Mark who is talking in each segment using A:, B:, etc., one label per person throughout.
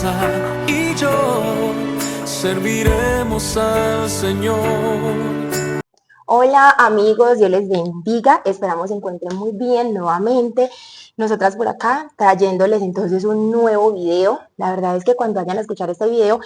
A: casa y yo serviremos al Señor.
B: Hola amigos, Dios les bendiga, esperamos se encuentren muy bien nuevamente. Nosotras por acá trayéndoles entonces un nuevo video. La verdad es que cuando vayan a escuchar este video,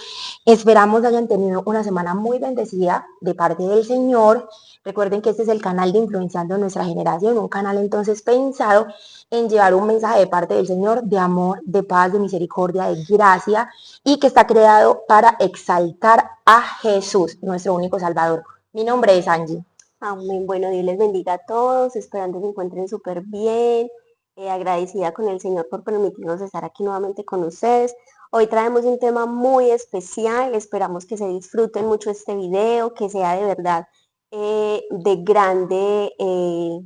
B: esperamos hayan tenido una semana muy bendecida de parte del Señor. Recuerden que este es el canal de Influenciando Nuestra Generación, un canal entonces pensado en llevar un mensaje de parte del Señor de amor, de paz, de misericordia, de gracia, y que está creado para exaltar a Jesús, nuestro único Salvador. Mi nombre es Angie.
C: Amén. Bueno, Dios les bendiga a todos, esperando que se encuentren súper bien, agradecida con el Señor por permitirnos estar aquí nuevamente con ustedes. Hoy traemos un tema muy especial, esperamos que se disfruten mucho este video, que sea de verdad de grande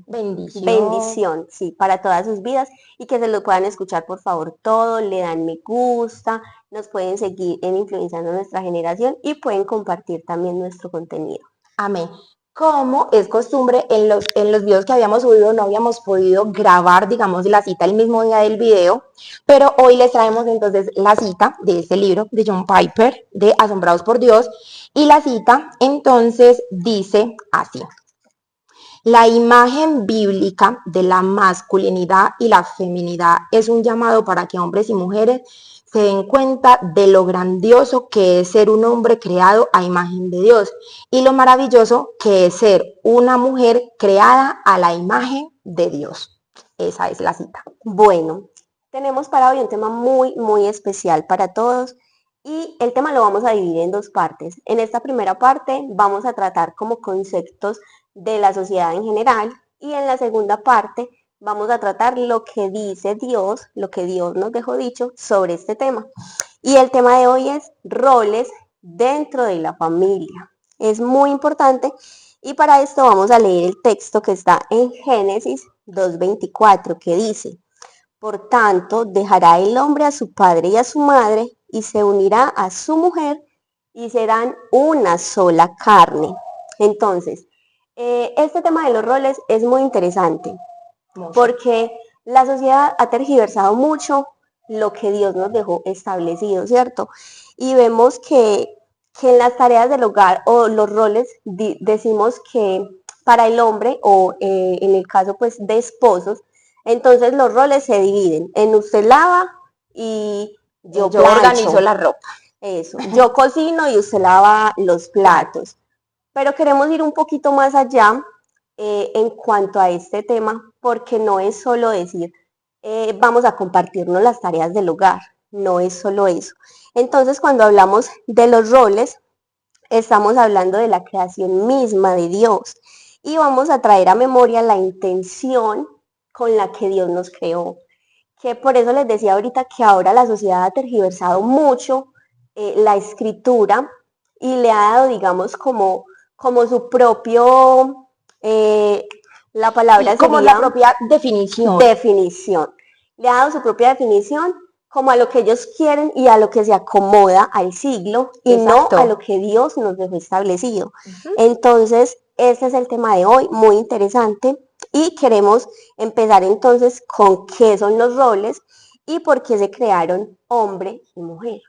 C: bendición, sí, para todas sus vidas, y que se lo puedan escuchar por favor todo, le dan me gusta, nos pueden seguir en Influenciando Nuestra Generación y pueden compartir también nuestro contenido.
B: Amén. Como es costumbre, en los videos que habíamos subido no habíamos podido grabar, digamos, la cita el mismo día del video, pero hoy les traemos entonces la cita de este libro de John Piper, de Asombrados por Dios, y la cita entonces dice así: la imagen bíblica de la masculinidad y la feminidad es un llamado para que hombres y mujeres se den cuenta de lo grandioso que es ser un hombre creado a imagen de Dios y lo maravilloso que es ser una mujer creada a la imagen de Dios. Esa es la cita.
C: Bueno, tenemos para hoy un tema muy especial para todos y el tema lo vamos a dividir en dos partes. En esta primera parte vamos a tratar como conceptos de la sociedad en general y en la segunda parte vamos a tratar lo que dice Dios, lo que Dios nos dejó dicho sobre este tema. Y el tema de hoy es roles dentro de la familia. Es muy importante y para esto vamos a leer el texto que está en Génesis 2:24, que dice: por tanto, dejará el hombre a su padre y a su madre y se unirá a su mujer y serán una sola carne. Entonces, este tema de los roles es muy interesante porque la sociedad ha tergiversado mucho lo que Dios nos dejó establecido, ¿cierto? Y vemos que en las tareas del hogar o los roles decimos que para el hombre o en el caso pues de esposos, entonces los roles se dividen en usted lava y yo
B: organizo la ropa.
C: Eso, yo cocino y usted lava los platos. Pero queremos ir un poquito más allá en cuanto a este tema, porque no es solo decir vamos a compartirnos las tareas del hogar, no es solo eso. Entonces, cuando hablamos de los roles, estamos hablando de la creación misma de Dios y vamos a traer a memoria la intención con la que Dios nos creó. Que por eso les decía ahorita que ahora la sociedad ha tergiversado mucho la escritura y le ha dado, digamos, como su propio, la palabra
B: sí, como
C: sería,
B: la propia definición.
C: Le ha dado su propia definición como a lo que ellos quieren y a lo que se acomoda al siglo y
B: Exacto.
C: no a lo que Dios nos dejó establecido. Entonces, este es el tema de hoy, muy interesante, y queremos empezar entonces con qué son los roles y por qué se crearon hombre y mujer.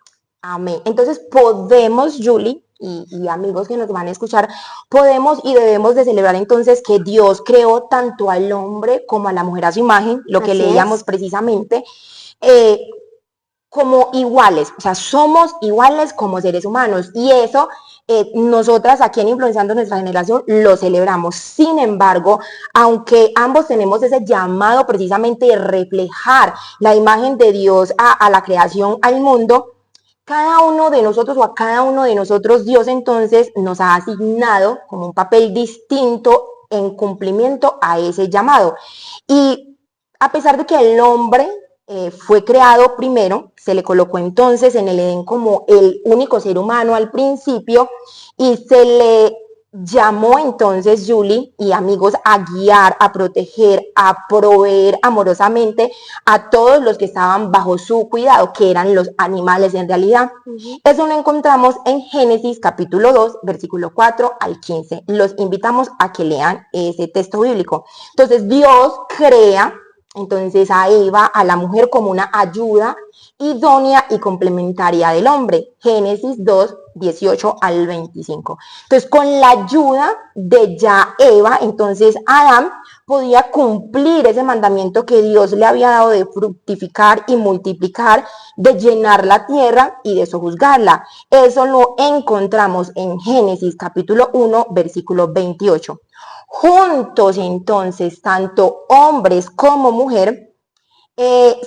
B: Amén. Entonces podemos, Julie, y amigos que nos van a escuchar, podemos y debemos de celebrar entonces que Dios creó tanto al hombre como a la mujer a su imagen, lo que leíamos precisamente, como iguales, o sea, somos iguales como seres humanos, y eso nosotras aquí en Influenciando Nuestra Generación lo celebramos. Sin embargo, aunque ambos tenemos ese llamado precisamente de reflejar la imagen de Dios a la creación, al mundo, cada uno de nosotros o a cada uno de nosotros Dios entonces nos ha asignado como un papel distinto en cumplimiento a ese llamado. Y a pesar de que el hombre fue creado primero, se le colocó entonces en el Edén como el único ser humano al principio y se le llamó entonces, Julie y amigos, a guiar, a proteger, a proveer amorosamente a todos los que estaban bajo su cuidado, que eran los animales en realidad. Eso lo encontramos en Génesis capítulo 2, versículo 4 al 15. Los invitamos a que lean ese texto bíblico. Entonces Dios crea entonces a Eva, a la mujer, como una ayuda idónea y complementaria del hombre. Génesis 2, 18 al 25. Entonces, con la ayuda de ya Eva, entonces Adán podía cumplir ese mandamiento que Dios le había dado de fructificar y multiplicar, de llenar la tierra y de sojuzgarla. Eso lo encontramos en Génesis capítulo 1, versículo 28. Juntos entonces, tanto hombres como mujer,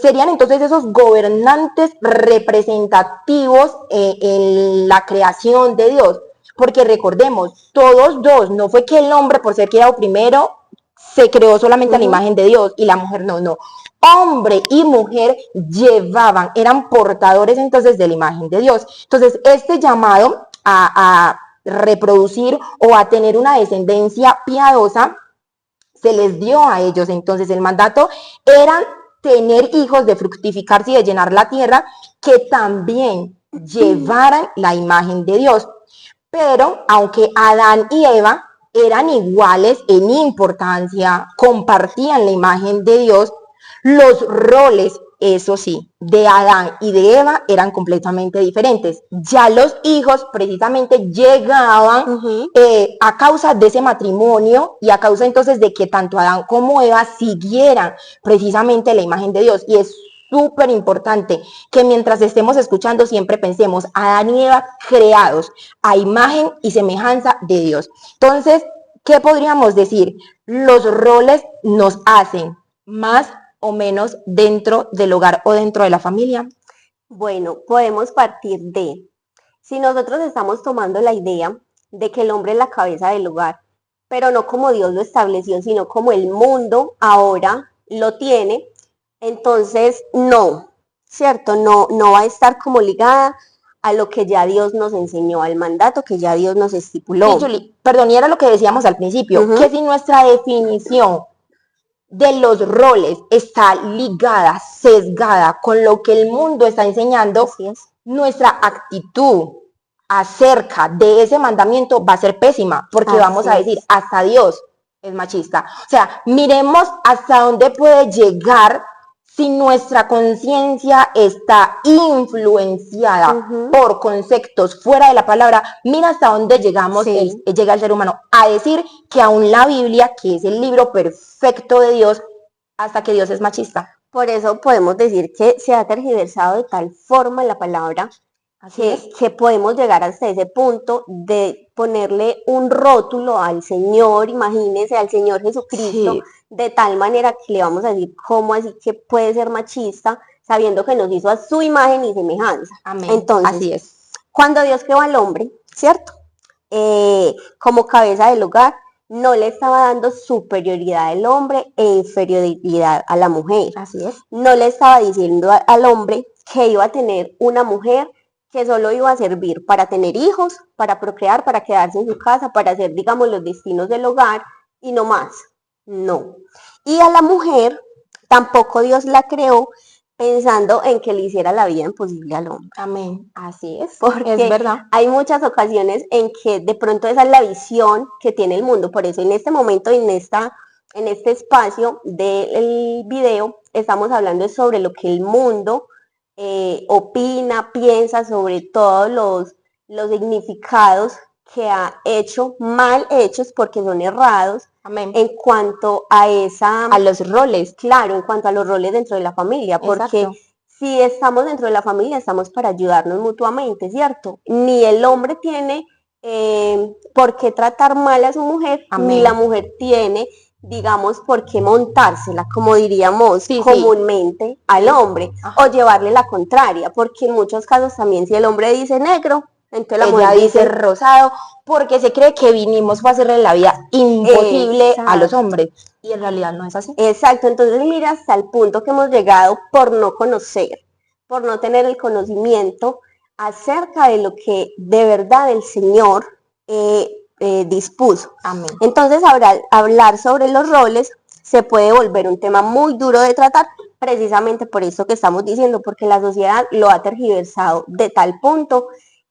B: serían entonces esos gobernantes representativos en la creación de Dios. Porque recordemos, todos dos, no fue que el hombre por ser creado primero se creó solamente a la imagen de Dios y la mujer no. Hombre y mujer llevaban, eran portadores entonces de la imagen de Dios. Entonces, este llamado a reproducir o a tener una descendencia piadosa se les dio a ellos. Entonces, el mandato era tener hijos, de fructificarse y de llenar la tierra, que también llevaran la imagen de Dios. Pero aunque Adán y Eva eran iguales en importancia, compartían la imagen de Dios, los roles, eso sí, de Adán y de Eva eran completamente diferentes. Ya los hijos precisamente llegaban a causa de ese matrimonio y a causa entonces de que tanto Adán como Eva siguieran precisamente la imagen de Dios. Y es súper importante que mientras estemos escuchando siempre pensemos, Adán y Eva creados a imagen y semejanza de Dios. Entonces, ¿qué podríamos decir? Los roles nos hacen más o menos dentro del hogar o dentro de la familia.
C: Bueno, podemos partir de, si nosotros estamos tomando la idea de que el hombre es la cabeza del hogar, pero no como Dios lo estableció, sino como el mundo ahora lo tiene, entonces no, ¿cierto? No va a estar como ligada a lo que ya Dios nos enseñó, al mandato que ya Dios nos estipuló.
B: Sí, Julie, perdón, y era lo que decíamos al principio, que si nuestra definición de los roles está ligada, sesgada con lo que el mundo está enseñando, nuestra actitud acerca de ese mandamiento va a ser pésima, porque vamos a decir, hasta Dios es machista. O sea, miremos hasta dónde puede llegar si nuestra conciencia está influenciada por conceptos fuera de la palabra. Mira hasta dónde llegamos, llega el ser humano a decir que aún la Biblia, que es el libro perfecto de Dios, hasta que Dios es machista.
C: Por eso podemos decir que se ha tergiversado de tal forma la palabra que podemos llegar hasta ese punto de ponerle un rótulo al Señor, imagínense, al Señor Jesucristo, de tal manera que le vamos a decir, ¿cómo así que puede ser machista, sabiendo que nos hizo a su imagen y semejanza?
B: Amén.
C: Entonces,
B: así es.
C: Cuando Dios creó al hombre, ¿cierto? Como cabeza del hogar, no le estaba dando superioridad al hombre e inferioridad a la mujer.
B: Así es.
C: No le estaba diciendo al hombre que iba a tener una mujer que solo iba a servir para tener hijos, para procrear, para quedarse en su casa, para hacer, digamos, los destinos del hogar y no más. No. Y a la mujer tampoco Dios la creó pensando en que le hiciera la vida imposible al hombre.
B: Amén. Así es.
C: Porque
B: es verdad.
C: Hay muchas ocasiones en que de pronto esa es la visión que tiene el mundo. Por eso en este momento, en este espacio del video, estamos hablando sobre lo que el mundo opina, piensa sobre todos los significados que ha hecho, mal hechos porque son errados.
B: Amén.
C: En cuanto a
B: los roles.
C: Claro, en cuanto a los roles dentro de la familia, porque
B: Exacto.
C: si estamos dentro de la familia, estamos para ayudarnos mutuamente, ¿cierto? Ni el hombre tiene por qué tratar mal a su mujer,
B: Amén.
C: ni la mujer tiene, digamos, por qué montársela, como diríamos comúnmente, al hombre, o llevarle la contraria, porque en muchos casos también si el hombre dice negro, entonces la mujer
B: dice rosado, porque se cree que vinimos a hacerle la vida imposible a los hombres, y en realidad no es así.
C: Exacto, entonces mira hasta el punto que hemos llegado por no conocer, por no tener el conocimiento acerca de lo que de verdad el Señor dispuso.
B: Amén.
C: Entonces hablar sobre los roles se puede volver un tema muy duro de tratar, precisamente por eso que estamos diciendo, porque la sociedad lo ha tergiversado de tal punto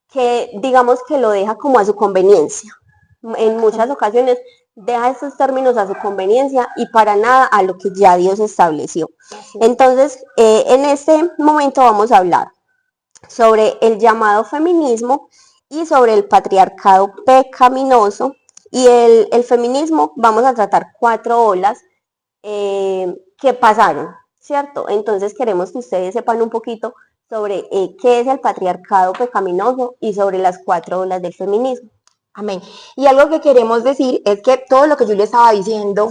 C: que digamos que lo deja como a su conveniencia. En muchas ocasiones deja estos términos a su conveniencia y para nada a lo que ya Dios estableció. Entonces, en este momento vamos a hablar sobre el llamado feminismo y sobre el patriarcado pecaminoso. Y el feminismo vamos a tratar 4 olas que pasaron, ¿cierto? Entonces queremos que ustedes sepan un poquito sobre qué es el patriarcado pecaminoso y sobre las 4 olas del feminismo.
B: Amén. Y algo que queremos decir es que todo lo que yo le estaba diciendo,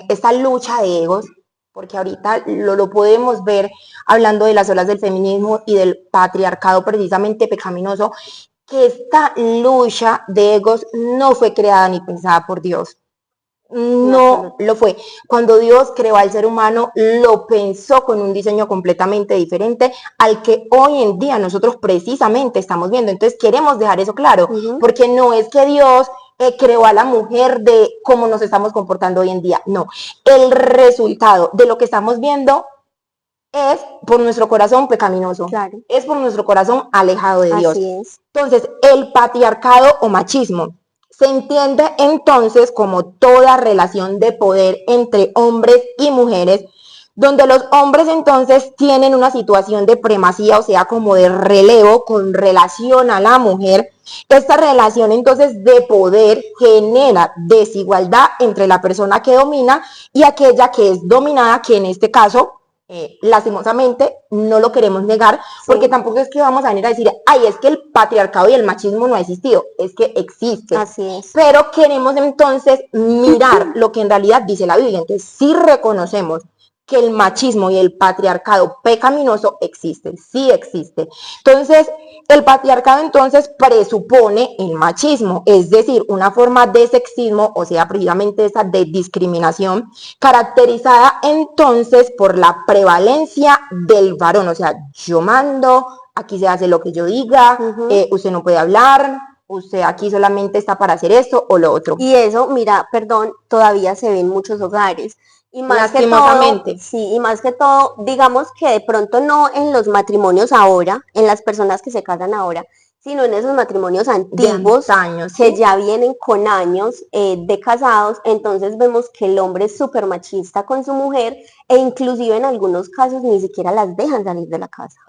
B: esta lucha de egos, porque ahorita lo podemos ver hablando de las olas del feminismo y del patriarcado precisamente pecaminoso, que esta lucha de egos no fue creada ni pensada por Dios. No lo fue. Cuando Dios creó al ser humano, lo pensó con un diseño completamente diferente al que hoy en día nosotros precisamente estamos viendo. Entonces queremos dejar eso claro, porque no es que Dios creó a la mujer de cómo nos estamos comportando hoy en día. No, el resultado de lo que estamos viendo es por nuestro corazón pecaminoso,
C: Claro.
B: es por nuestro corazón alejado de Dios.
C: Así es.
B: Entonces, el patriarcado o machismo se entiende entonces como toda relación de poder entre hombres y mujeres, donde los hombres entonces tienen una situación de primacía, o sea, como de relevo con relación a la mujer. Esta relación entonces de poder genera desigualdad entre la persona que domina y aquella que es dominada, que en este caso lastimosamente no lo queremos negar, porque tampoco es que vamos a venir a decir, ay, es que el patriarcado y el machismo no ha existido, es que existe.
C: Así es.
B: Pero queremos entonces mirar lo que en realidad dice la Biblia. Entonces sí reconocemos que el machismo y el patriarcado pecaminoso existen, sí existe. Entonces, el patriarcado entonces presupone el machismo, es decir, una forma de sexismo, o sea, precisamente esa de discriminación, caracterizada entonces por la prevalencia del varón, o sea, yo mando, aquí se hace lo que yo diga, usted no puede hablar, usted aquí solamente está para hacer esto o lo otro.
C: Y eso, mira, perdón, todavía se ve en muchos hogares. Y más que todo, sí, y más que todo, digamos que de pronto no en los matrimonios ahora, en las personas que se casan ahora, sino en esos matrimonios antiguos,
B: años,
C: que ya vienen con años de casados. Entonces vemos que el hombre es súper machista con su mujer e inclusive en algunos casos ni siquiera las dejan salir de la casa.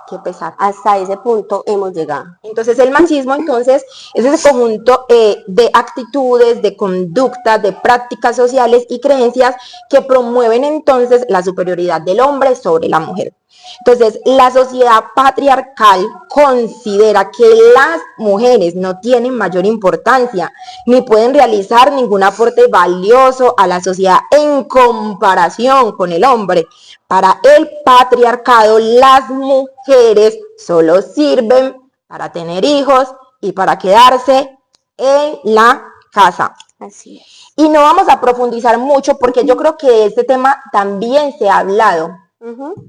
B: Qué pesar.
C: Hasta ese punto hemos llegado.
B: Entonces el machismo entonces es ese conjunto de actitudes, de conductas, de prácticas sociales y creencias que promueven entonces la superioridad del hombre sobre la mujer. Entonces la sociedad patriarcal considera que las mujeres no tienen mayor importancia ni pueden realizar ningún aporte valioso a la sociedad en comparación con el hombre. Para el patriarcado, las mujeres solo sirven para tener hijos y para quedarse en la casa.
C: Así es.
B: Y no vamos a profundizar mucho porque yo creo que este tema también se ha hablado.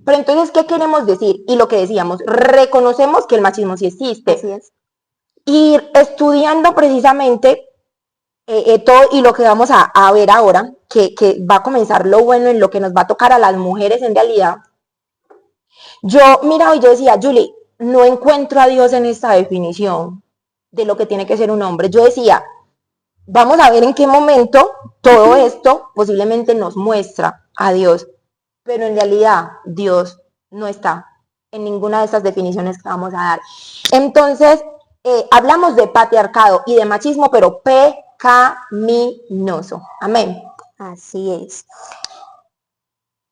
B: Pero entonces, ¿qué queremos decir? Y lo que decíamos, reconocemos que el machismo sí existe.
C: Así es.
B: Y estudiando precisamente todo y lo que vamos a ver ahora, que va a comenzar lo bueno en lo que nos va a tocar a las mujeres en realidad, yo miraba y yo decía, Julie, no encuentro a Dios en esta definición de lo que tiene que ser un hombre. Yo decía, vamos a ver en qué momento todo esto posiblemente nos muestra a Dios, pero en realidad Dios no está en ninguna de estas definiciones que vamos a dar. Entonces, hablamos de patriarcado y de machismo, pero pecaminoso. Amén.
C: Así es.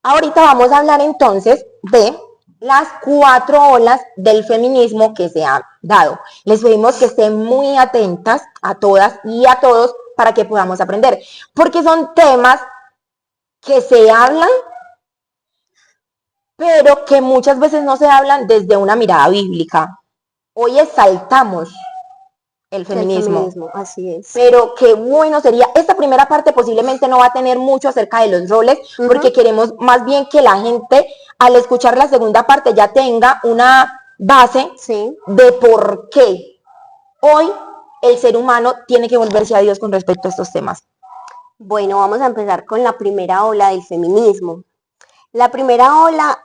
B: Ahorita vamos a hablar entonces de las 4 olas del feminismo que se han dado. Les pedimos que estén muy atentas a todas y a todos para que podamos aprender, porque son temas que se hablan, pero que muchas veces no se hablan desde una mirada bíblica. Hoy exaltamos el feminismo.
C: Así es.
B: Pero qué bueno sería, esta primera parte posiblemente no va a tener mucho acerca de los roles, porque queremos más bien que la gente al escuchar la segunda parte ya tenga una base de por qué hoy el ser humano tiene que volverse a Dios con respecto a estos temas.
C: Bueno, vamos a empezar con la primera ola del feminismo. La primera ola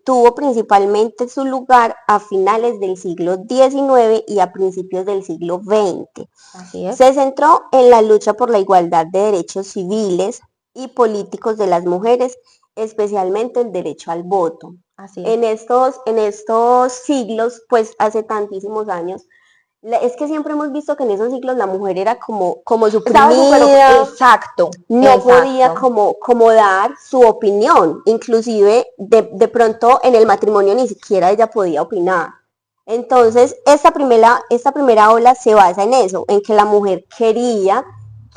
C: tuvo principalmente su lugar a finales del siglo XIX y a principios del siglo XX.
B: Así es.
C: Se centró en la lucha por la igualdad de derechos civiles y políticos de las mujeres, especialmente el derecho al voto.
B: Así es.
C: En estos siglos, pues hace tantísimos años, es que siempre hemos visto que en esos siglos la mujer era como
B: Estaba súper,
C: suprimida,
B: exacto,
C: no podía
B: exacto.
C: como dar su opinión, inclusive de pronto en el matrimonio ni siquiera ella podía opinar. Entonces, esta primera ola se basa en eso, en que la mujer quería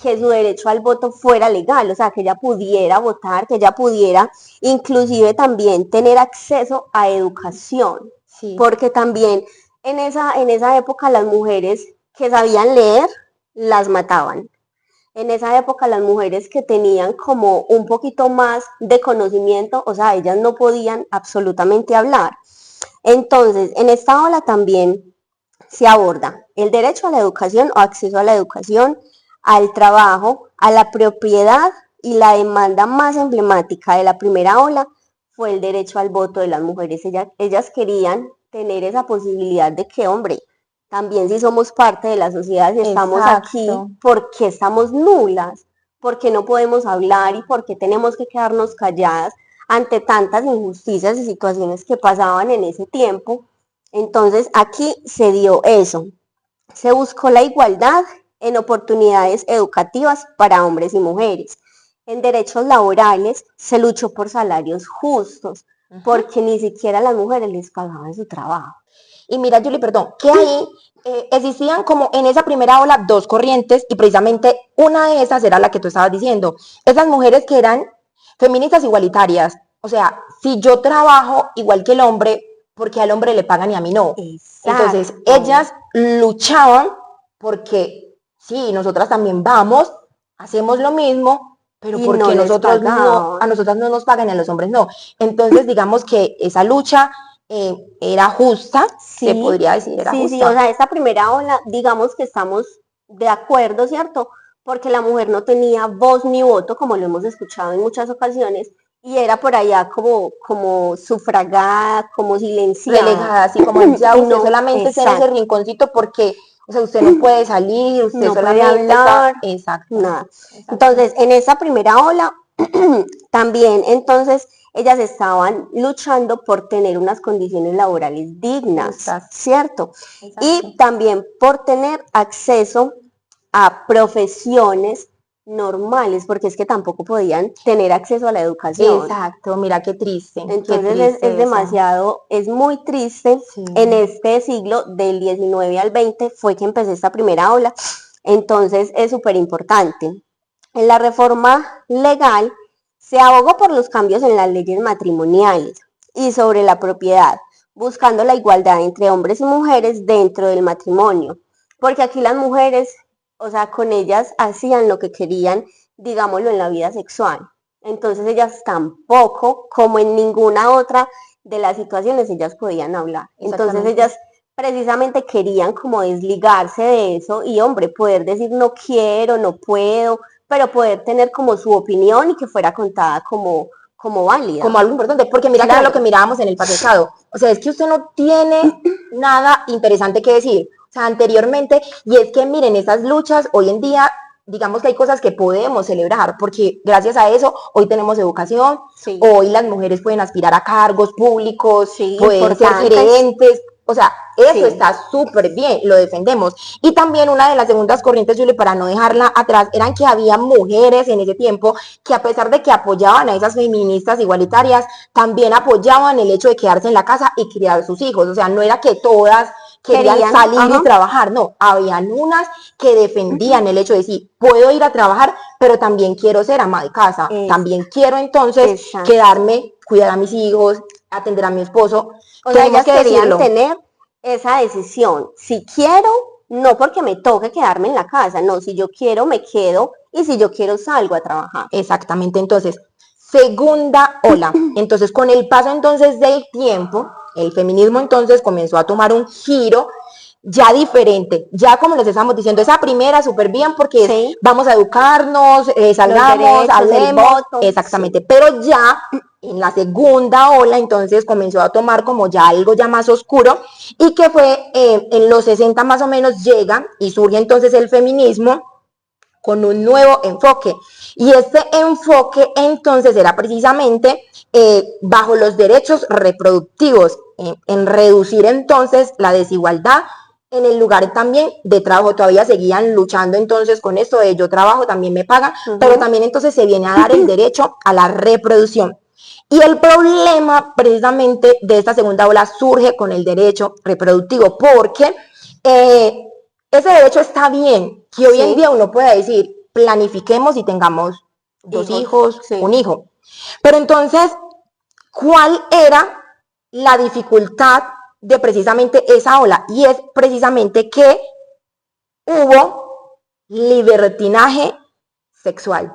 C: que su derecho al voto fuera legal, o sea, que ella pudiera votar, que ella pudiera inclusive también tener acceso a educación,
B: Sí,
C: porque también en esa época las mujeres que sabían leer las mataban. En esa época las mujeres que tenían como un poquito más de conocimiento, o sea, ellas no podían absolutamente hablar. Entonces, en esta ola también se aborda el derecho a la educación o acceso a la educación, al trabajo, a la propiedad, y la demanda más emblemática de la primera ola fue el derecho al voto de las mujeres. Ellas querían tener esa posibilidad de que, hombre, también si somos parte de la sociedad y estamos aquí,
B: exacto.
C: ¿por qué estamos nulas? ¿Por qué no podemos hablar y por qué tenemos que quedarnos calladas ante tantas injusticias y situaciones que pasaban en ese tiempo? Entonces aquí se dio eso, se buscó la igualdad en oportunidades educativas para hombres y mujeres. En derechos laborales se luchó por salarios justos, porque ni siquiera a las mujeres les pagaban su trabajo.
B: Y mira, Julie, perdón, que ahí existían como en esa primera ola dos corrientes y precisamente una de esas era la que tú estabas diciendo. Esas mujeres que eran feministas igualitarias. O sea, si yo trabajo igual que el hombre, ¿por qué al hombre le pagan y a mí no? Entonces,
C: Exacto.
B: ellas luchaban porque sí, nosotras también vamos, hacemos lo mismo, pero
C: Y no
B: porque
C: les
B: nosotros no, a
C: pagaban.
B: nosotras no nos pagan y a los hombres no. Entonces, digamos que esa lucha era justa, se
C: Sí,
B: podría decir, era
C: sí, o
B: justa.
C: sea, esta primera ola, digamos que estamos de acuerdo, ¿cierto? Porque la mujer no tenía voz ni voto, como lo hemos escuchado en muchas ocasiones, y era por allá como sufragada, como silenciada.
B: Relegada, así como ya
C: Y
B: usted
C: no,
B: solamente está en ese
C: exacto,
B: rinconcito porque, o sea, usted no puede salir, usted
C: no puede
B: solamente está,
C: hablar,
B: exacto,
C: nada.
B: exacto,
C: Entonces, en esa primera ola, también entonces ellas estaban luchando por tener unas condiciones laborales dignas,
B: justas,
C: ¿cierto?
B: exacto.
C: Y también por tener acceso a profesiones normales, porque es que tampoco podían tener acceso a la educación.
B: Exacto, mira qué
C: Entonces es
B: triste eso.
C: demasiado, es muy triste.
B: Sí,
C: En este siglo, del 19 al 20, fue que empezó esta primera ola. Entonces es súper importante. En la reforma legal se abogó por los cambios en las leyes matrimoniales y sobre la propiedad, buscando la igualdad entre hombres y mujeres dentro del matrimonio. Porque aquí las mujeres, o sea, con ellas hacían lo que querían, digámoslo, en la vida sexual. Entonces ellas tampoco, como en ninguna otra de las situaciones, ellas podían hablar. Entonces
B: exactamente.
C: ellas precisamente querían como desligarse de eso y, hombre, poder decir no quiero, no puedo, pero poder tener como su opinión y que fuera contada como válida.
B: Como algo importante, porque mira que era lo que
C: Claro.
B: mirábamos en el pasado. O sea, es que usted no tiene nada interesante que decir. O sea, anteriormente, y es que miren, esas luchas hoy en día, digamos que hay cosas que podemos celebrar, porque gracias a eso hoy tenemos educación,
C: Sí,
B: hoy las mujeres pueden aspirar a cargos públicos,
C: sí,
B: pueden ser
C: importantes.
B: gerentes, o sea, eso
C: Sí,
B: está súper bien, lo defendemos. Y también una de las segundas corrientes, Julie, para no dejarla atrás, eran que había mujeres en ese tiempo que a pesar de que apoyaban a esas feministas igualitarias, también apoyaban el hecho de quedarse en la casa y criar a sus hijos. O sea, no era que todas querían
C: querían,
B: salir y
C: ajá,
B: trabajar, no, habían unas que defendían el hecho de decir, puedo ir a trabajar, pero también quiero ser ama de casa,
C: es,
B: también quiero entonces
C: exacto.
B: quedarme, cuidar a mis hijos, atender a mi esposo,
C: O sea,
B: tenemos
C: ellas
B: que
C: querían
B: decirlo.
C: tener esa decisión. Si quiero, no porque me toque quedarme en la casa, no, si yo quiero, me quedo y si yo quiero, salgo a trabajar.
B: Exactamente, entonces, segunda ola. Entonces, con el paso entonces del tiempo, el feminismo entonces comenzó a tomar un giro ya diferente, ya como les estamos diciendo, esa primera súper bien porque es,
C: Sí,
B: vamos a educarnos,
C: los
B: salgamos,
C: derechos, el
B: hablemos,
C: voto, sí.
B: exactamente, pero ya en la segunda ola, entonces comenzó a tomar como ya algo ya más oscuro, y que fue en los 60 más o menos llega y surge entonces el feminismo con un nuevo enfoque. Y este enfoque entonces era precisamente bajo los derechos reproductivos, en reducir entonces la desigualdad en el lugar también de trabajo. Todavía seguían luchando entonces con esto de yo trabajo, también me pagan, pero también entonces se viene a dar el derecho a la reproducción. Y el problema precisamente de esta segunda ola surge con el derecho reproductivo, porque ese derecho está bien, que hoy en día uno pueda decir, planifiquemos y tengamos dos hijos, un hijo. Pero entonces, ¿cuál era la dificultad de precisamente esa ola? Y es precisamente que hubo libertinaje sexual.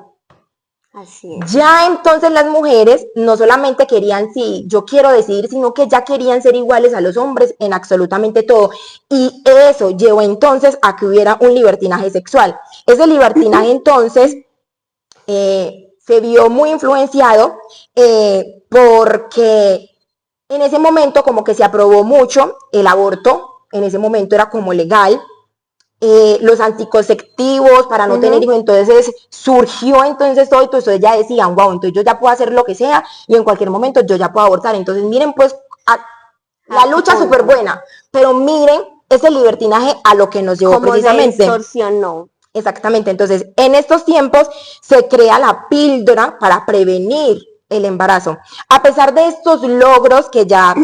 C: Así es.
B: Ya entonces las mujeres no solamente querían, sí, yo quiero decidir, sino que ya querían ser iguales a los hombres en absolutamente todo. Y eso llevó entonces a que hubiera un libertinaje sexual. Ese libertinaje entonces se vio muy influenciado porque en ese momento como que se aprobó mucho el aborto, en ese momento era como legal, los anticonceptivos para no tener hijos, entonces surgió entonces todo, entonces ya decían, wow, entonces yo ya puedo hacer lo que sea y en cualquier momento yo ya puedo abortar. Entonces miren pues la lucha súper buena, pero miren ese libertinaje a lo que nos llevó
C: como
B: precisamente.
C: Se distorsionó.
B: Exactamente, entonces en estos tiempos se crea la píldora para prevenir el embarazo. A pesar de estos logros que ya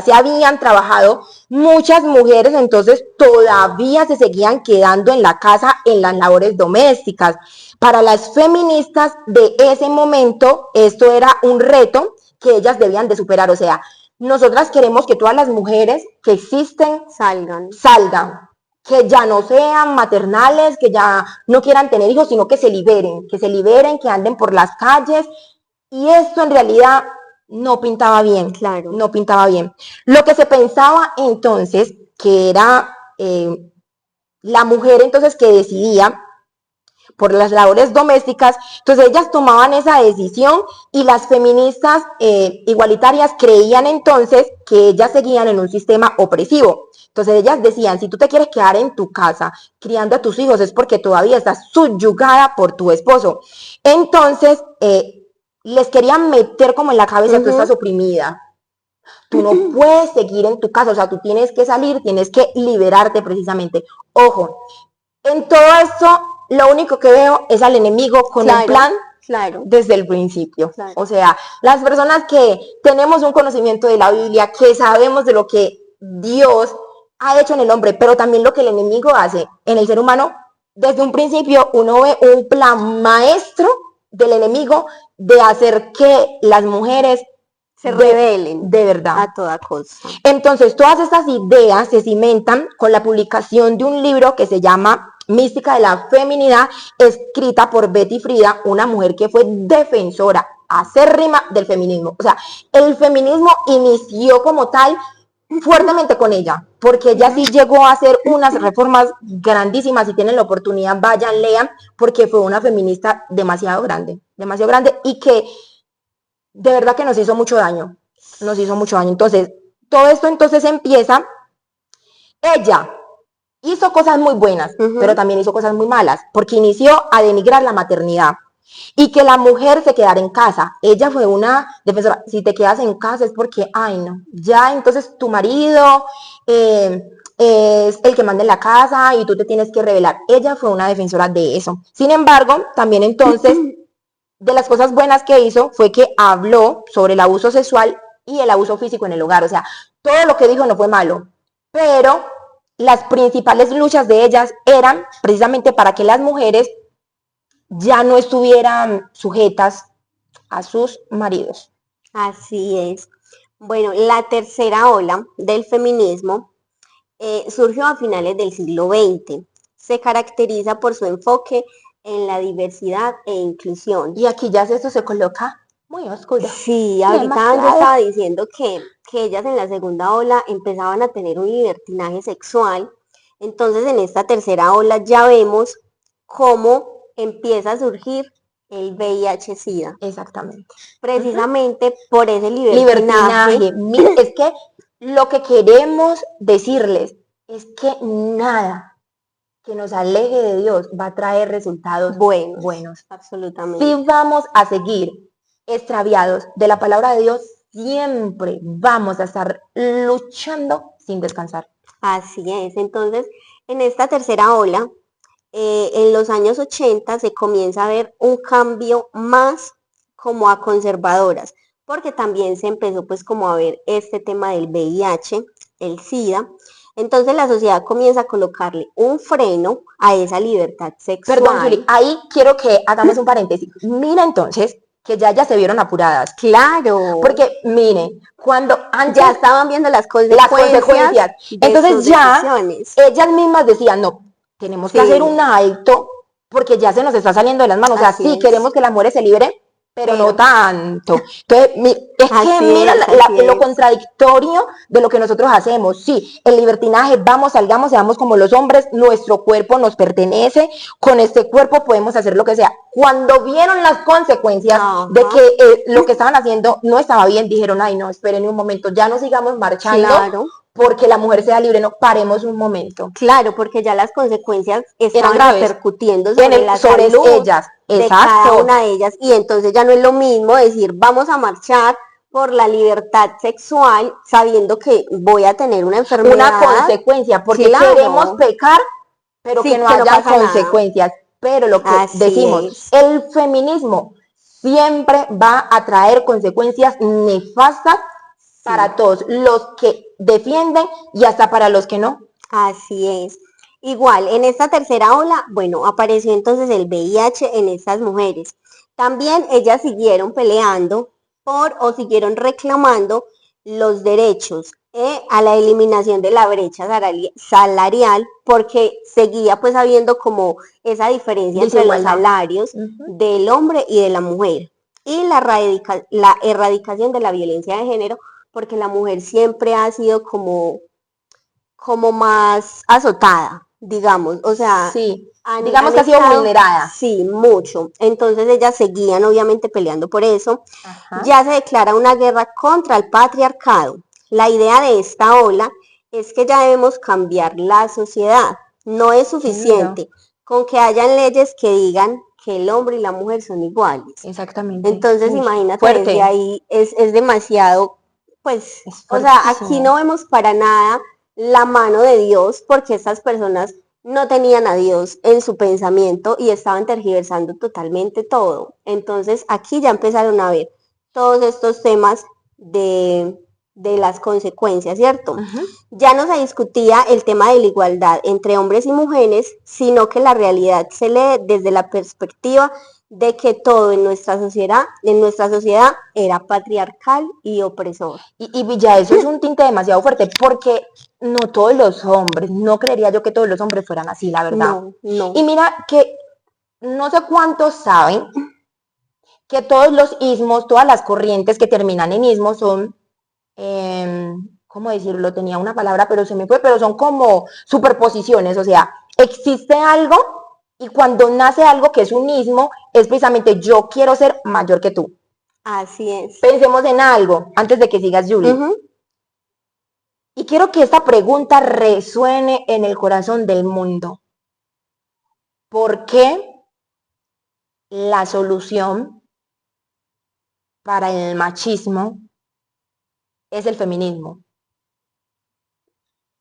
B: se habían trabajado, muchas mujeres entonces todavía se seguían quedando en la casa en las labores domésticas. Para las feministas de ese momento, esto era un reto que ellas debían de superar. O sea, nosotras queremos que todas las mujeres que existen salgan, que ya no sean maternales, que ya no quieran tener hijos, sino que se liberen, que anden por las calles. Y esto en realidad no pintaba bien,
C: claro.
B: No pintaba bien. Lo que se pensaba entonces, que era la mujer entonces que decidía por las labores domésticas, entonces ellas tomaban esa decisión y las feministas igualitarias creían entonces que ellas seguían en un sistema opresivo. Entonces ellas decían, si tú te quieres quedar en tu casa criando a tus hijos es porque todavía estás subyugada por tu esposo. Entonces les querían meter como en la cabeza, tú estás oprimida, tú no puedes seguir en tu casa, o sea, tú tienes que salir, tienes que liberarte precisamente. Ojo, en todo esto, lo único que veo es al enemigo con un plan desde el principio. O sea, las personas que tenemos un conocimiento de la Biblia, que sabemos de lo que Dios ha hecho en el hombre, pero también lo que el enemigo hace en el ser humano, desde un principio uno ve un plan maestro del enemigo de hacer que las mujeres
C: se rebelen
B: de verdad
C: a toda costa.
B: Entonces, todas estas ideas se cimentan con la publicación de un libro que se llama Mística de la Feminidad, escrita por Betty Friedan, una mujer que fue defensora acérrima del feminismo. O sea, el feminismo inició como tal fuertemente con ella, porque ella sí llegó a hacer unas reformas grandísimas. Si tienen la oportunidad, vayan, lean, porque fue una feminista demasiado grande y que de verdad que nos hizo mucho daño. Entonces, todo esto entonces empieza, ella hizo cosas muy buenas, pero también hizo cosas muy malas, porque inició a denigrar la maternidad y que la mujer se quedara en casa. Ella fue una defensora, si te quedas en casa es porque, ay no, ya entonces tu marido es el que manda en la casa y tú te tienes que rebelar. Ella fue una defensora de eso. Sin embargo, también entonces de las cosas buenas que hizo fue que habló sobre el abuso sexual y el abuso físico en el hogar. O sea, todo lo que dijo no fue malo, pero las principales luchas de ellas eran precisamente para que las mujeres ya no estuvieran sujetas a sus maridos.
C: Así es. Bueno, la tercera ola del feminismo surgió a finales del siglo XX. Se caracteriza por su enfoque en la diversidad e inclusión.
B: Y aquí ya esto se coloca muy oscuro.
C: Sí, ahorita yo estaba diciendo que ellas en la segunda ola empezaban a tener un libertinaje sexual. Entonces en esta tercera ola ya vemos cómo empieza a surgir el VIH-Sida,
B: Exactamente.
C: precisamente por ese libertinaje.
B: Libertinaje. Mira, es que lo que queremos decirles es que nada que nos aleje de Dios va a traer resultados buenos.
C: Absolutamente.
B: Si vamos a seguir extraviados de la palabra de Dios, siempre vamos a estar luchando sin descansar.
C: Así es. Entonces, en esta tercera ola, en los años 80 se comienza a ver un cambio más como a conservadoras, porque también se empezó pues como a ver este tema del VIH, el SIDA. Entonces la sociedad comienza a colocarle un freno a esa libertad sexual.
B: Perdón, Juli, ahí quiero que hagamos un paréntesis. Mira entonces que ya se vieron apuradas.
C: Claro.
B: Porque mire, cuando antes
C: ya estaban viendo las consecuencias.
B: Entonces ya ellas mismas decían, no, tenemos que hacer un alto porque ya se nos está saliendo de las manos. O sea, sí, queremos que las mujeres se liberen, pero no tanto. Entonces, es que mira lo contradictorio de lo que nosotros hacemos. Sí, el libertinaje, vamos, salgamos, seamos como los hombres, nuestro cuerpo nos pertenece, con este cuerpo podemos hacer lo que sea. Cuando vieron las consecuencias de que lo que estaban haciendo no estaba bien, dijeron, ay no, esperen un momento, ya no sigamos marchando. Porque la mujer sea libre, no, paremos un momento.
C: Claro, porque ya las consecuencias estaban repercutiendo sobre la
B: sobre
C: salud
B: ellas.
C: de cada una de ellas, y entonces ya no es lo mismo decir vamos a marchar por la libertad sexual sabiendo que voy a tener una enfermedad.
B: Una consecuencia, porque queremos pecar, pero que no haya consecuencias. Nada. Pero lo que decimos, el feminismo siempre va a traer consecuencias nefastas para todos, los que defienden y hasta para los que no.
C: Así es. Igual, en esta tercera ola, bueno, apareció entonces el VIH en estas mujeres. También ellas siguieron peleando siguieron reclamando los derechos a la eliminación de la brecha salarial, porque seguía pues habiendo como esa diferencia entre los salarios del hombre y de la mujer. Y la erradicación de la violencia de género, porque la mujer siempre ha sido como más azotada, digamos, o sea,
B: digamos que ha sido vulnerada.
C: Sí, mucho. Entonces ellas seguían obviamente peleando por eso. Ya se declara una guerra contra el patriarcado. La idea de esta ola es que ya debemos cambiar la sociedad. No es suficiente con que hayan leyes que digan que el hombre y la mujer son iguales.
B: Exactamente.
C: Entonces imagínate, desde ahí es demasiado, pues, o sea, aquí no vemos para nada la mano de Dios, porque estas personas no tenían a Dios en su pensamiento y estaban tergiversando totalmente todo. Entonces aquí ya empezaron a ver todos estos temas de las consecuencias, ¿cierto? Ya no se discutía el tema de la igualdad entre hombres y mujeres, sino que la realidad se lee desde la perspectiva de que todo en nuestra sociedad era patriarcal y opresor.
B: Y ya eso es un tinte demasiado fuerte, porque no todos los hombres, no creería yo que todos los hombres fueran así, la verdad.
C: No.
B: Y mira que no sé cuántos saben que todos los ismos, todas las corrientes que terminan en ismos son, ¿cómo decirlo? Tenía una palabra, pero se me fue, pero son como superposiciones, o sea, existe algo y cuando nace algo que es un ismo, es precisamente yo quiero ser mayor que tú.
C: Así es.
B: Pensemos en algo, antes de que sigas, Julie. Y quiero que esta pregunta resuene en el corazón del mundo. ¿Por qué la solución para el machismo es el feminismo?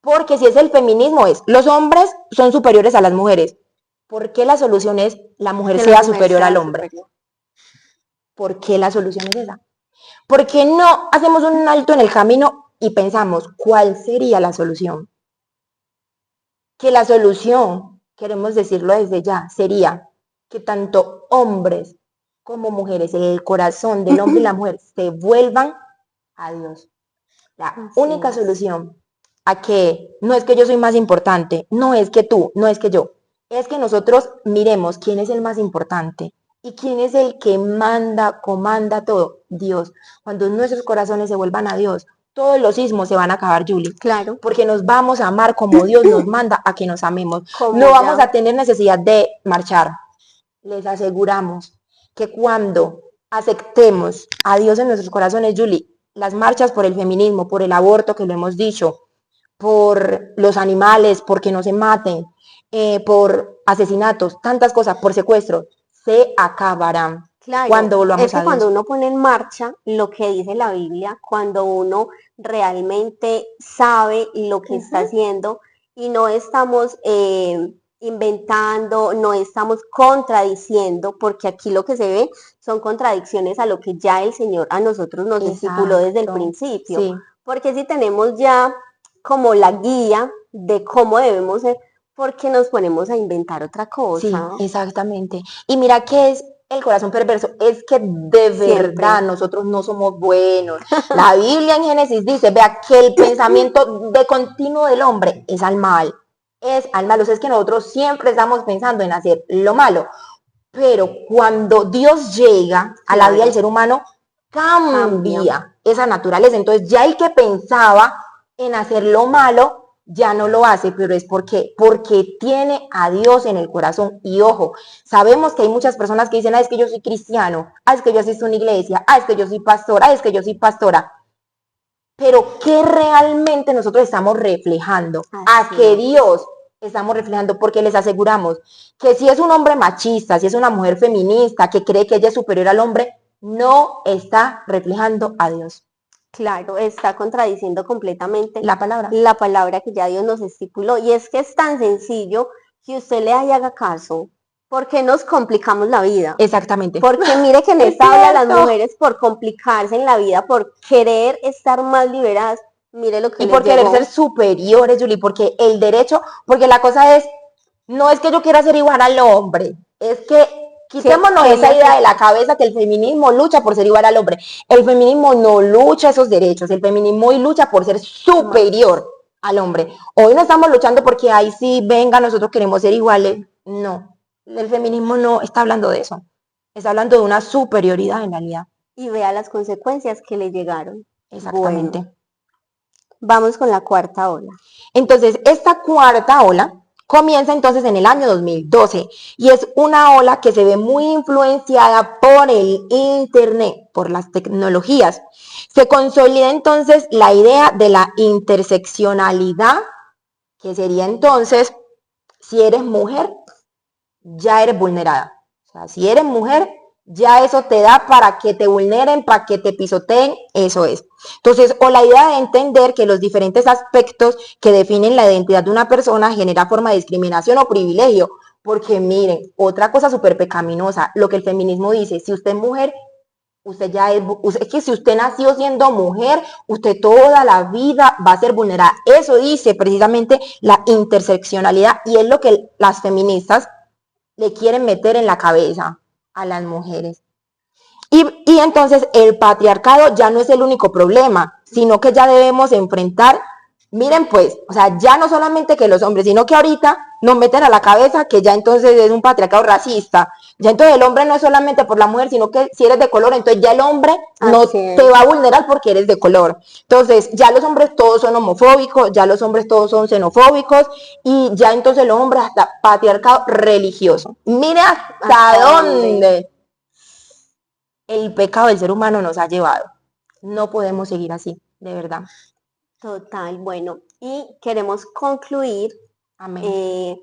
B: Porque si es el feminismo, los hombres son superiores a las mujeres. ¿Por qué la solución es la mujer sea superior al hombre? ¿Por qué la solución es esa? ¿Por qué no hacemos un alto en el camino y pensamos cuál sería la solución? Que la solución, queremos decirlo desde ya, sería que tanto hombres como mujeres, el corazón del hombre y la mujer se vuelvan a Dios. La única solución a que no es que yo soy más importante, no es que tú, no es que yo, es que nosotros miremos quién es el más importante y quién es el que manda, comanda todo, Dios. Cuando nuestros corazones se vuelvan a Dios, todos los ismos se van a acabar, Julie.
C: Claro.
B: Porque nos vamos a amar como Dios nos manda a que nos amemos. No vamos a tener necesidad de marchar. Les aseguramos que cuando aceptemos a Dios en nuestros corazones, Julie, las marchas por el feminismo, por el aborto, que lo hemos dicho, por los animales, porque no se maten, por asesinatos, tantas cosas, por secuestro, se acabarán
C: Claro,
B: cuando
C: es
B: volvamos
C: que
B: a
C: cuando
B: Dios.
C: uno pone en marcha lo que dice la Biblia, cuando uno realmente sabe lo que está
B: Ujú.
C: haciendo y no estamos inventando, no estamos contradiciendo, porque aquí lo que se ve son contradicciones a lo que ya el Señor a nosotros nos estipuló desde el
B: Exacto,
C: principio.
B: sí,
C: Porque si tenemos ya como la guía de cómo debemos ser, ¿por qué nos ponemos a inventar otra
B: sí,
C: cosa?
B: exactamente. Y mira qué es el corazón perverso, es que de verdad
C: Siempre.
B: nosotros no somos buenos. La Biblia en Génesis dice, vea que el pensamiento de continuo del hombre es al mal, o sea, es que nosotros siempre estamos pensando en hacer lo malo, pero cuando Dios llega a la vida del
C: Claro,
B: ser humano,
C: cambia.
B: cambia esa naturaleza. Entonces ya el que pensaba en hacer lo malo, ya no lo hace, pero es porque tiene a Dios en el corazón. Y ojo, sabemos que hay muchas personas que dicen, ah, es que yo soy cristiano, ah, es que yo asisto a una iglesia, ah, es que yo soy pastora, ah, es que yo soy pastora. Pero ¿qué realmente nosotros estamos reflejando? ¿A
C: Así
B: qué
C: es.
B: Dios estamos reflejando? Porque les aseguramos que si es un hombre machista, si es una mujer feminista que cree que ella es superior al hombre, no está reflejando a Dios.
C: Claro, está contradiciendo completamente
B: La palabra.
C: la palabra que ya Dios nos estipuló. Y es que es tan sencillo que usted le haga caso. ¿Por qué nos complicamos la vida?
B: Exactamente.
C: Porque mire que en
B: Es
C: esta habla las
B: cierto.
C: mujeres por complicarse en la vida, por querer estar más liberadas, mire lo que
B: Y
C: les
B: por querer ser
C: llegó.
B: superiores, Julie, porque el derecho, porque la cosa es, no es que yo quiera ser igual al hombre, es que quitémonos esa
C: Quería
B: idea
C: ser
B: de la cabeza que el feminismo lucha por ser igual al hombre. El feminismo no lucha esos derechos, el feminismo hoy lucha por ser
C: más.
B: superior al hombre. Hoy no estamos luchando porque ahí sí, venga, nosotros queremos ser iguales. No, el feminismo no está hablando de eso. Está hablando de una superioridad en realidad.
C: Y vea las consecuencias que le llegaron.
B: Exactamente.
C: Bueno, vamos con la cuarta ola.
B: Entonces, esta cuarta ola comienza entonces en el año 2012 y es una ola que se ve muy influenciada por el Internet, por las tecnologías. Se consolida entonces la idea de la interseccionalidad, que sería entonces, si eres mujer, ya eres vulnerada. O sea, si eres mujer, ya eso te da para que te vulneren, para que te pisoteen, eso es. Entonces, o la idea de entender que los diferentes aspectos que definen la identidad de una persona genera forma de discriminación o privilegio. Porque miren, otra cosa súper pecaminosa, lo que el feminismo dice, si usted es mujer, usted ya es que si usted nació siendo mujer, usted toda la vida va a ser vulnerada. Eso dice precisamente la interseccionalidad y es lo que las feministas le quieren meter en la cabeza a las mujeres. Y entonces el patriarcado ya no es el único problema, sino que ya debemos enfrentar, miren pues, o sea, ya no solamente que los hombres, sino que ahorita nos meten a la cabeza que ya entonces es un patriarcado racista. Ya entonces el hombre no es solamente por la mujer, sino que si eres de color, entonces ya el hombre no
C: Así
B: te va
C: es.
B: a vulnerar porque eres de color. Entonces ya los hombres todos son homofóbicos, ya los hombres todos son xenofóbicos y ya entonces los hombres hasta patriarcado religioso. Mire hasta
C: ¿Hasta dónde?
B: dónde el pecado del ser humano nos ha llevado. No podemos seguir así, de verdad.
C: Total, bueno, y queremos concluir
B: Amén.
C: eh,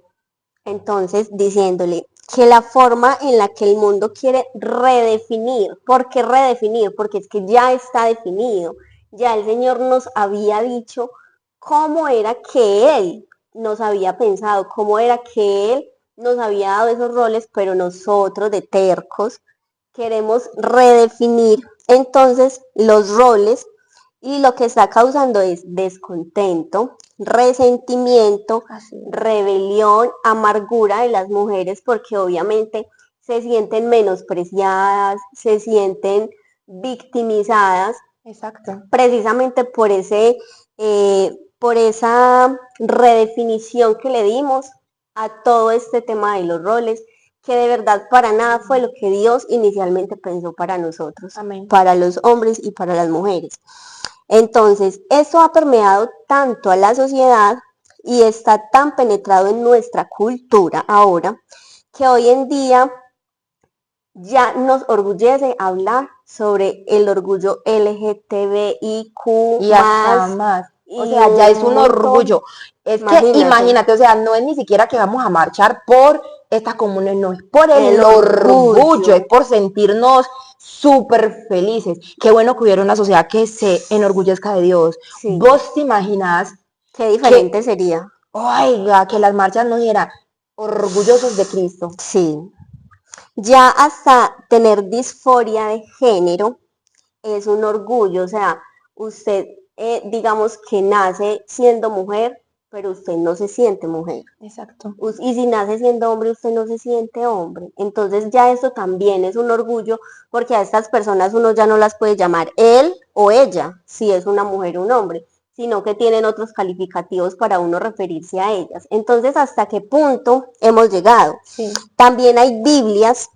C: entonces diciéndole que la forma en la que el mundo quiere redefinir, ¿por qué redefinir? Porque es que ya está definido, ya el Señor nos había dicho cómo era que Él nos había pensado, cómo era que Él nos había dado esos roles, pero nosotros de tercos queremos redefinir entonces los roles y lo que está causando es descontento, resentimiento, rebelión, amargura de las mujeres porque obviamente se sienten menospreciadas, se sienten victimizadas
B: Exacto.
C: precisamente por esa redefinición que le dimos a todo este tema de los roles, que de verdad para nada fue lo que Dios inicialmente pensó para nosotros,
B: Amén.
C: para los hombres y para las mujeres. Entonces, eso ha permeado tanto a la sociedad y está tan penetrado en nuestra cultura ahora que hoy en día ya nos orgullece hablar sobre el orgullo LGTBIQ+,
B: Y hasta más. O
C: y
B: sea, ya es
C: un
B: un
C: montón,
B: orgullo. Es que
C: imagínate,
B: imagínate, o sea, no es ni siquiera que vamos a marchar por esta comuna, no es por
C: el
B: el orgullo, es
C: orgullo,
B: por sentirnos súper felices. Qué bueno que hubiera una sociedad que se enorgullezca de Dios.
C: sí,
B: ¿Vos te imaginas
C: qué diferente
B: que,
C: sería,
B: oiga, que las marchas no dieran orgullosos de Cristo?
C: sí, ya hasta tener disforia de género es un orgullo, o sea, usted digamos que nace siendo mujer, pero usted no se siente mujer.
B: Exacto.
C: Y si nace siendo hombre, usted no se siente hombre. Entonces ya eso también es un orgullo, porque a estas personas uno ya no las puede llamar él o ella, si es una mujer o un hombre, sino que tienen otros calificativos para uno referirse a ellas. Entonces, ¿hasta qué punto hemos llegado?
B: Sí.
C: También hay Biblias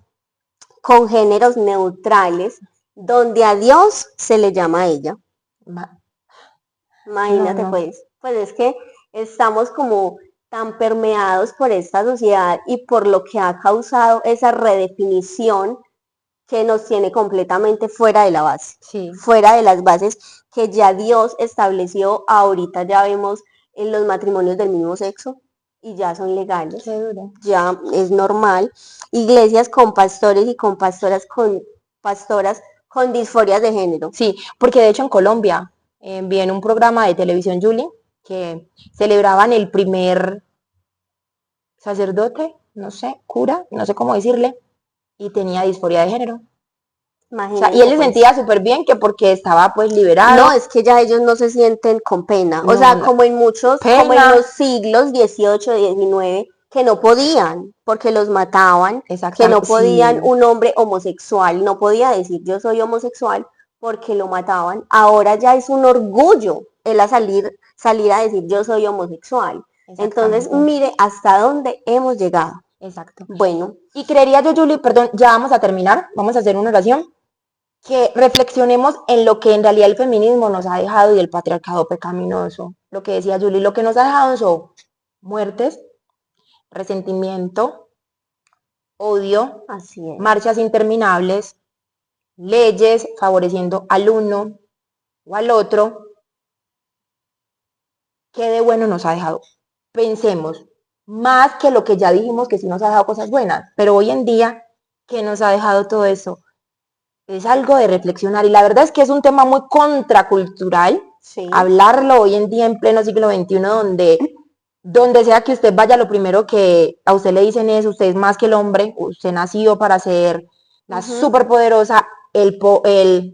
C: con géneros neutrales, donde a Dios se le llama a ella.
B: Ma- No,
C: Imagínate
B: no.
C: pues es que estamos como tan permeados por esta sociedad y por lo que ha causado esa redefinición que nos tiene completamente fuera de la base,
B: Sí.
C: fuera de las bases que ya Dios estableció. Ahorita ya vemos en los matrimonios del mismo sexo y ya son legales,
B: Qué duro.
C: ya es normal. Iglesias con pastores y con pastoras con disforias de género.
B: Sí, porque de hecho en Colombia vi en un programa de televisión, Julie, que celebraban el primer sacerdote, no sé, cura, no sé cómo decirle, y tenía disforia de género. O sea, y él
C: Imagínense
B: se
C: pues.
B: sentía súper bien que porque estaba pues
C: No,
B: liberado.
C: es que ya ellos no se sienten con pena. O
B: No,
C: sea,
B: no,
C: como en los
B: pena,
C: siglos XVIII, XIX, que no podían, porque los mataban, que no
B: exactamente,
C: podían,
B: sí,
C: un hombre homosexual no podía decir yo soy homosexual porque lo mataban. Ahora ya es un orgullo él salir a decir yo soy homosexual. Entonces,
B: exactamente,
C: mire hasta dónde hemos llegado.
B: exacto.
C: Bueno,
B: Y creería yo, Julie, perdón, ya vamos a terminar, vamos a hacer una oración, que reflexionemos en lo que en realidad el feminismo nos ha dejado y el patriarcado pecaminoso. Lo que decía Julie, lo que nos ha dejado son muertes, resentimiento, odio,
C: así es.
B: marchas interminables, leyes favoreciendo al uno o al otro. ¿Qué de bueno nos ha dejado? Pensemos, más que lo que ya dijimos que sí nos ha dejado cosas buenas, pero hoy en día, ¿qué nos ha dejado todo eso? Es algo de reflexionar y la verdad es que es un tema muy contracultural
C: Sí.
B: hablarlo hoy en día en pleno siglo XXI donde sea que usted vaya, lo primero que a usted le dicen es, usted es más que el hombre, usted nació para ser la superpoderosa, el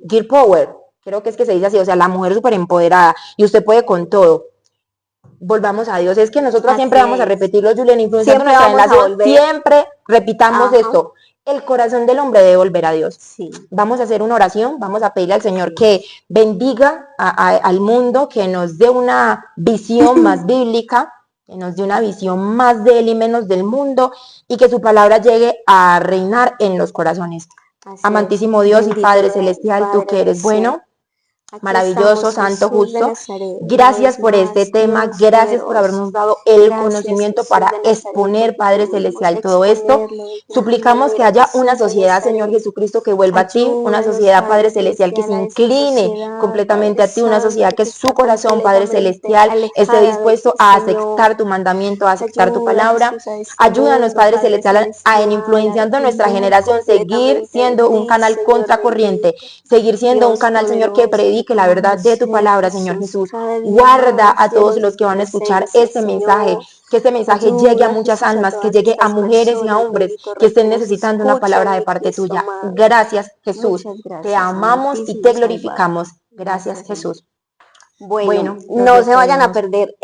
B: Gear Power, creo que es que se dice así, o sea, la mujer súper empoderada y usted puede con todo. Volvamos a Dios, es que nosotros siempre
C: Así
B: vamos a
C: es.
B: repetirlo, Julián, influenciando
C: Siempre
B: nuestra
C: vamos a
B: generación,
C: volver.
B: siempre repitamos
C: Ajá.
B: esto, el corazón del hombre debe volver a Dios.
C: Sí.
B: Vamos a hacer una oración, vamos a pedirle al Señor
C: Sí.
B: que bendiga al mundo, que nos dé una visión más bíblica, que nos dé una visión más de Él y menos del mundo, y que su palabra llegue a reinar en los corazones.
C: Así es.
B: Amantísimo Dios y
C: Bendito
B: Padre
C: rey,
B: celestial, tú
C: Padre
B: que
C: del
B: eres
C: cielo.
B: bueno,
C: Aquí
B: maravilloso,
C: estamos,
B: santo,
C: Jesús de
B: justo.
C: Nazaret, una
B: Gracias
C: vez
B: por este
C: más,
B: tema,
C: Dios
B: gracias por
C: poderoso.
B: habernos dado el
C: Gracias,
B: conocimiento
C: Jesús
B: para
C: de Nazaret,
B: exponer,
C: porque
B: Padre
C: pudimos
B: Celestial, todo esto.
C: exponerlo, declararlo.
B: Suplicamos que
C: Mira,
B: haya una
C: Jesús de
B: sociedad, Señor
C: Nazaret.
B: Jesucristo, que vuelva a ti, una
C: Ayúdanos,
B: sociedad,
C: Padre
B: Padre Celestial, que se
C: Celestial, a esta
B: incline
C: sociedad,
B: completamente
C: Padre
B: a ti, una sociedad
C: Santo,
B: que
C: que
B: su
C: está
B: corazón, Padre
C: completamente
B: Celestial, esté
C: alejada de
B: dispuesto
C: ti,
B: a
C: Señor.
B: aceptar tu mandamiento, a aceptar tu
C: Ayuda,
B: palabra.
C: Jesús, a este
B: Ayúdanos,
C: mundo,
B: Padre
C: Padre
B: Celestial, a en
C: Celestial, a
B: influenciando nuestra
C: depender
B: generación, seguir
C: completamente de
B: siendo un
C: ti,
B: canal
C: Señor
B: contracorriente,
C: bendito.
B: seguir siendo un
C: Dios
B: canal, Señor, que
C: poderoso, que
B: predique la verdad
C: queramos
B: de tu
C: ser,
B: palabra, Señor
C: Jesús,
B: Jesús.
C: cada día
B: Guarda
C: más
B: a todos
C: llenos de
B: los que
C: tu
B: van a escuchar
C: presencia,
B: este mensaje,
C: Señor.
B: que este mensaje llegue a
C: Ayuda,
B: muchas
C: Jesús, a
B: almas, que
C: todas
B: llegue a
C: estas
B: mujeres y a
C: personas,
B: hombres
C: bendito
B: que
C: Rey, que
B: estén
C: nos
B: necesitando una palabra
C: escuchan,
B: de
C: mi
B: parte
C: Cristo
B: tuya.
C: amado.
B: Gracias, Jesús.
C: Muchas
B: Te
C: gracias,
B: amamos y te
C: amantísimo Salvador.
B: glorificamos. Gracias,
C: Gracias, Señor.
B: Jesús.
C: Bueno,
B: Bueno, nos
C: no se vayan a
B: despedimos.
C: perder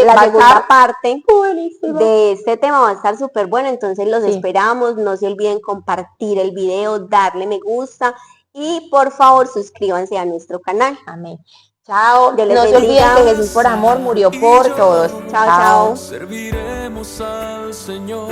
C: la
B: Va a
C: segunda
B: estar
C: parte
B: buenísimo.
C: de este tema, va a estar súper bueno, entonces los
B: Sí.
C: esperamos, no se olviden compartir el video, darle me gusta y por favor suscríbanse a nuestro canal.
B: Amén. Chao.
C: Dios les
B: No se olviden que
C: bendiga.
B: Jesús por amor murió
A: Y
B: por
A: yo
B: todos.
C: Chao,
B: Chao.
C: chao.
A: serviremos al Señor.